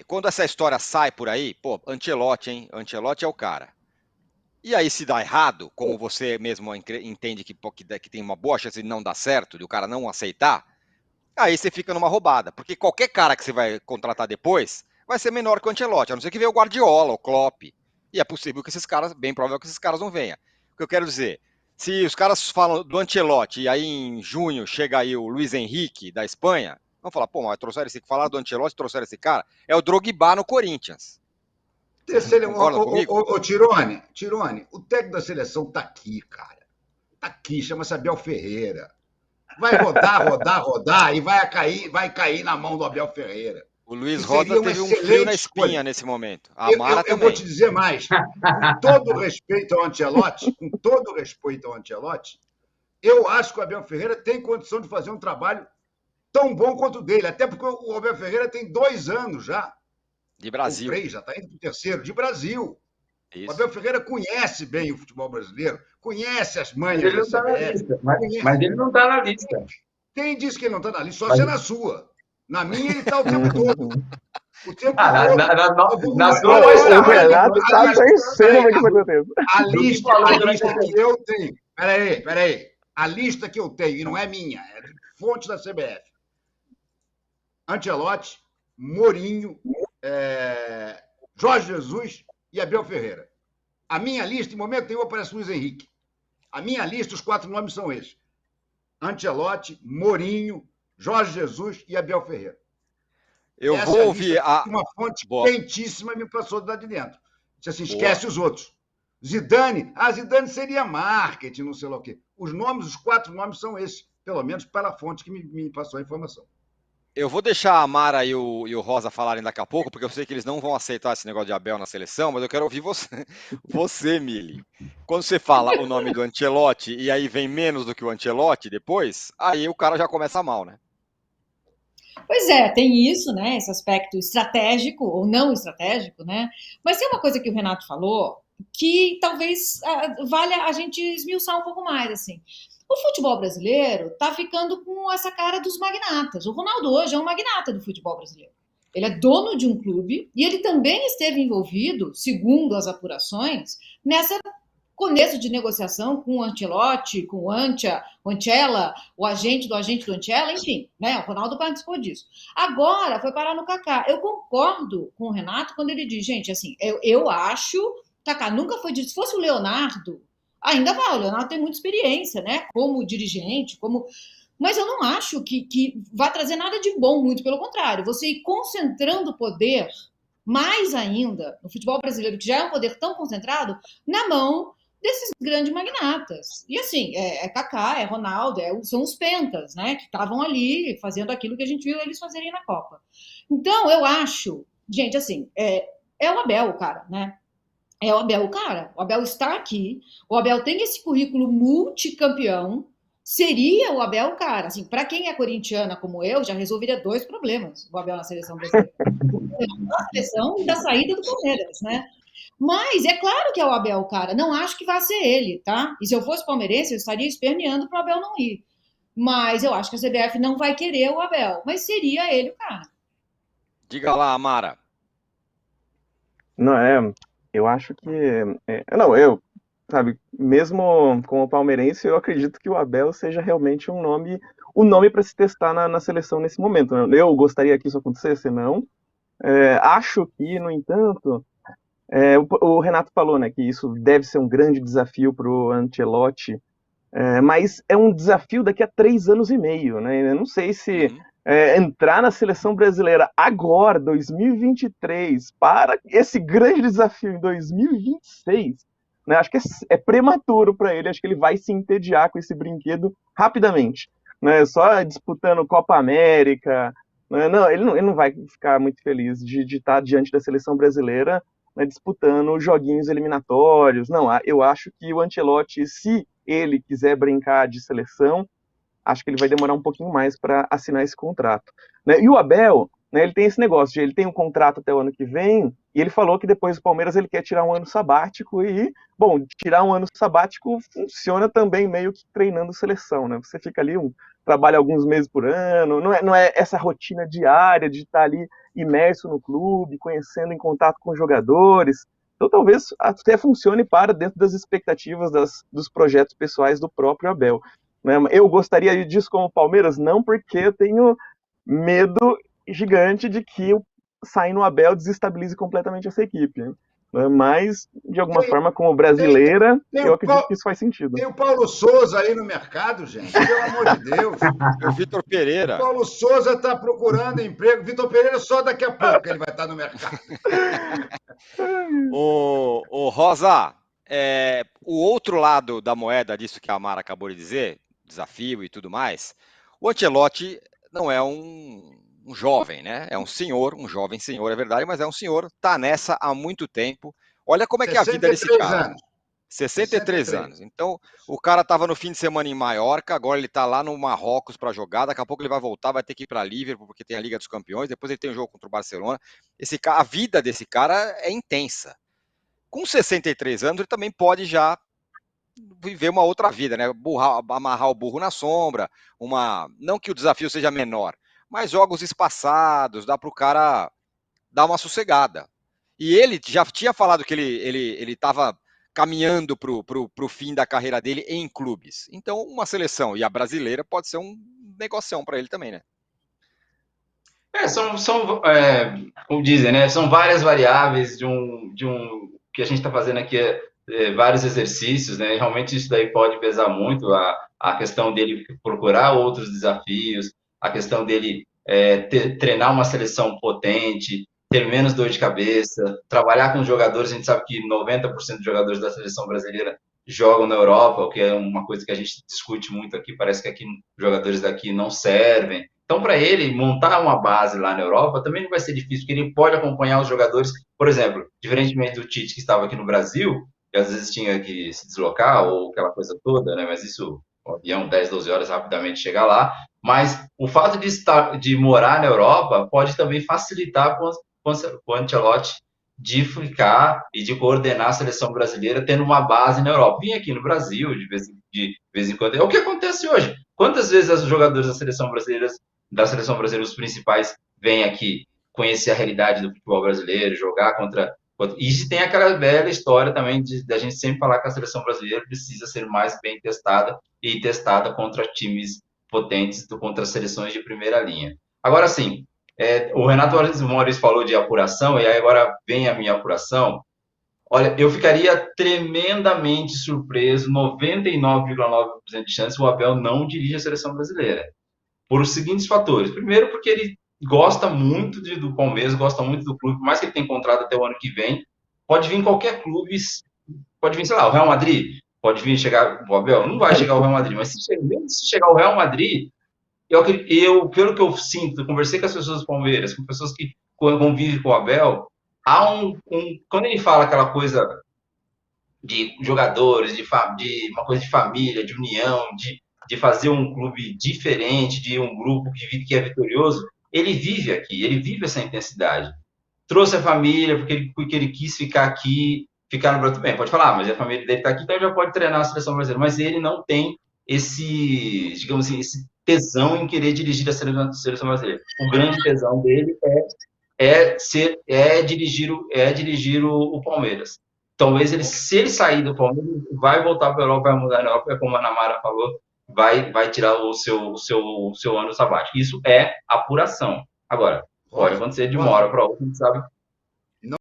Quando essa história sai por aí, pô, Ancelotti, hein? Ancelotti é o cara. E aí, se dá errado, como você mesmo entende que tem uma boa chance de não dar certo, de o cara não aceitar, aí você fica numa roubada. Porque qualquer cara que você vai contratar depois vai ser menor que o Ancelotti, a não ser que venha o Guardiola, o Klopp. E é possível que esses caras, bem provável que esses caras não venham. O que eu quero dizer, se os caras falam do Ancelotti e aí em junho chega aí o Luiz Henrique da Espanha, vão falar, pô, mas trouxeram esse, falaram do Ancelotti, trouxeram esse cara, é o Drogba no Corinthians. Vocês não concordam comigo? Ô, Tirone, o técnico da seleção tá aqui, cara. Tá aqui, chama-se Abel Ferreira. Vai rodar e vai cair na mão do Abel Ferreira. O Luiz Rosa teve um frio na espinha nesse momento. A Mara também. Eu vou te dizer mais. Com todo respeito ao Ancelotti, eu acho que o Abel Ferreira tem condição de fazer um trabalho tão bom quanto o dele. Até porque o Abel Ferreira tem 2 anos já. De Brasil. Ou 3, já está indo para o terceiro, de Brasil. Isso. O Abel Ferreira conhece bem o futebol brasileiro, conhece as manhas da CBF. Mas ele não está na lista. Quem disse que ele não está na lista? Só se é na sua. Na minha, ele está o tempo todo. O tempo todo. Na sua, o Renato está torcendo para que isso aconteça. A lista que eu tenho. Peraí. A lista que eu tenho, e não é minha, é de fonte da CBF. Ancelotti, Mourinho, Jorge Jesus e Abel Ferreira. A minha lista, em momento nenhum, aparece Luiz Henrique. A minha lista, os 4 nomes são esses. Ancelotti, Mourinho, Jorge Jesus e Abel Ferreira. Eu vou ouvir uma fonte quentíssima me passou de lá de dentro. Disse assim, esquece os outros. Zidane seria marketing, não sei lá o quê. Os 4 nomes são esses, pelo menos pela fonte que me passou a informação. Eu vou deixar a Mara e o Rosa falarem daqui a pouco, porque eu sei que eles não vão aceitar esse negócio de Abel na seleção, mas eu quero ouvir você, Mili. Quando você fala o nome do Ancelotti e aí vem menos do que o Ancelotti depois, aí o cara já começa mal, né? Pois é, tem isso, né? Esse aspecto estratégico ou não estratégico, né? Mas tem uma coisa que o Renato falou que talvez valha a gente esmiuçar um pouco mais, assim. O futebol brasileiro está ficando com essa cara dos magnatas. O Ronaldo hoje é um magnata do futebol brasileiro. Ele é dono de um clube e ele também esteve envolvido, segundo as apurações, nessa começo de negociação com o Ancelotti, com o Ancela, o agente do Ancela, enfim, né? O Ronaldo participou disso. Agora foi parar no Kaká. Eu concordo com o Renato quando ele diz, gente, assim, eu acho, Kaká nunca foi dito, se fosse o Leonardo, ainda vai, o Leonardo tem muita experiência, né? Como dirigente, mas eu não acho que vai trazer nada de bom, muito pelo contrário. Você ir concentrando poder, mais ainda, no futebol brasileiro, que já é um poder tão concentrado, na mão desses grandes magnatas. E assim, Kaká, Ronaldo, são os pentas, né? Que estavam ali fazendo aquilo que a gente viu eles fazerem na Copa. Então, eu acho, gente, assim, é o Abel, cara, né? É o Abel, cara. O Abel está aqui. O Abel tem esse currículo multicampeão. Seria o Abel, cara. Assim, para quem é corintiana como eu, já resolveria 2 problemas o Abel na seleção brasileira. Da seleção e da saída do Palmeiras, né? Mas é claro que é o Abel, cara. Não acho que vai ser ele, tá? E se eu fosse palmeirense, eu estaria esperneando para o Abel não ir. Mas eu acho que a CBF não vai querer o Abel. Mas seria ele o cara. Diga lá, Amara. Não, eu acho que... sabe, mesmo como palmeirense, eu acredito que o Abel seja realmente o nome para se testar na seleção nesse momento. Eu gostaria que isso acontecesse, não. Acho que, no entanto, o Renato falou, né, que isso deve ser um grande desafio para o Ancelotti, mas é um desafio daqui a 3 anos e meio, né? Eu não sei se entrar na seleção brasileira agora, 2023, para esse grande desafio em 2026, né? Acho que é prematuro para ele, acho que ele vai se entediar com esse brinquedo rapidamente, né? Só disputando Copa América, né? Não, ele não vai ficar muito feliz de estar diante da seleção brasileira, né, disputando joguinhos eliminatórios. Não, eu acho que o Ancelotti, se ele quiser brincar de seleção, acho que ele vai demorar um pouquinho mais para assinar esse contrato, né? E o Abel, né, ele tem esse negócio de ele tem um contrato até o ano que vem, e ele falou que depois do Palmeiras ele quer tirar um ano sabático, e, bom, tirar um ano sabático funciona também meio que treinando seleção, né? Você fica ali trabalha alguns meses por ano, não é essa rotina diária de estar ali imerso no clube, conhecendo, em contato com jogadores. Então talvez até funcione para dentro das expectativas dos projetos pessoais do próprio Abel. Né? Eu gostaria disso como Palmeiras, não, porque eu tenho medo gigante de que saindo o Abel desestabilize completamente essa equipe. Né? Mas, de alguma forma, como brasileira, eu acredito que isso faz sentido. Tem o Paulo Souza aí no mercado, gente, pelo amor de Deus. O Vitor Pereira. O Paulo Souza está procurando emprego. Vitor Pereira só daqui a pouco ele vai estar no mercado. O Rosa, o outro lado da moeda disso que a Mara acabou de dizer, desafio e tudo mais, o Ancelotti não é um jovem, né? É um senhor, um jovem senhor, é verdade, mas é um senhor, tá nessa há muito tempo. Olha como é que é a vida desse cara. Anos. 63 anos. Então, o cara estava no fim de semana em Maiorca, agora ele está lá no Marrocos para jogar, daqui a pouco ele vai voltar, vai ter que ir para Liverpool, porque tem a Liga dos Campeões, depois ele tem um jogo contra o Barcelona. A vida desse cara é intensa. Com 63 anos, ele também pode já viver uma outra vida, né? Amarrar o burro na sombra, não que o desafio seja menor, mas jogos espaçados, dá para o cara dar uma sossegada. E ele já tinha falado que ele estava caminhando para o fim da carreira dele em clubes. Então, uma seleção e a brasileira pode ser um negocião para ele também, né? Como dizem, né? São várias variáveis de um que a gente está fazendo aqui, vários exercícios, né? Realmente isso daí pode pesar muito, a questão dele procurar outros desafios, a questão dele treinar uma seleção potente, ter menos dor de cabeça, trabalhar com os jogadores. A gente sabe que 90% dos jogadores da seleção brasileira jogam na Europa, o que é uma coisa que a gente discute muito aqui. Parece que aqui os jogadores daqui não servem. Então, para ele montar uma base lá na Europa também não vai ser difícil, porque ele pode acompanhar os jogadores. Por exemplo, diferentemente do Tite, que estava aqui no Brasil, que às vezes tinha que se deslocar ou aquela coisa toda, né? Mas isso, o avião, 10, 12 horas, rapidamente chegar lá. Mas o fato de morar na Europa pode também facilitar com o Ancelotti de ficar e de coordenar a seleção brasileira tendo uma base na Europa. Vim aqui no Brasil de vez em quando. É o que acontece hoje. Quantas vezes os jogadores da seleção brasileira, os principais, vêm aqui conhecer a realidade do futebol brasileiro, jogar contra... E tem aquela bela história também da gente sempre falar que a seleção brasileira precisa ser mais bem testada e testada contra times potentes, contra seleções de primeira linha. Agora, sim, o Renato Maurício falou de apuração, e aí agora vem a minha apuração. Olha, eu ficaria tremendamente surpreso, 99,9% de chance, o Abel não dirige a seleção brasileira. Por os seguintes fatores. Primeiro, porque ele gosta muito do Palmeiras, gosta muito do clube, por mais que ele tenha contrato até o ano que vem, pode vir qualquer clube, pode vir, sei lá, o Real Madrid, pode vir chegar o Abel, não vai chegar o Real Madrid, mas se chegar o Real Madrid, pelo que eu sinto, eu conversei com as pessoas do Palmeiras, com pessoas que convivem com o Abel, há quando ele fala aquela coisa de jogadores, de uma coisa de família, de união, de fazer um clube diferente, de um grupo que é vitorioso, ele vive aqui, ele vive essa intensidade. Trouxe a família porque ele quis ficar aqui, ficar no Brasil. Bem, pode falar, mas a família dele está aqui, então ele já pode treinar a seleção brasileira. Mas ele não tem esse, digamos assim, esse tesão em querer dirigir a seleção brasileira. O grande tesão dele é dirigir o Palmeiras. Talvez se ele sair do Palmeiras, vai voltar para a Europa, vai mudar na Europa, como a Ana Mara falou, vai tirar o seu ano sabático. Isso é apuração. Agora, pode acontecer de uma hora para outra, a gente sabe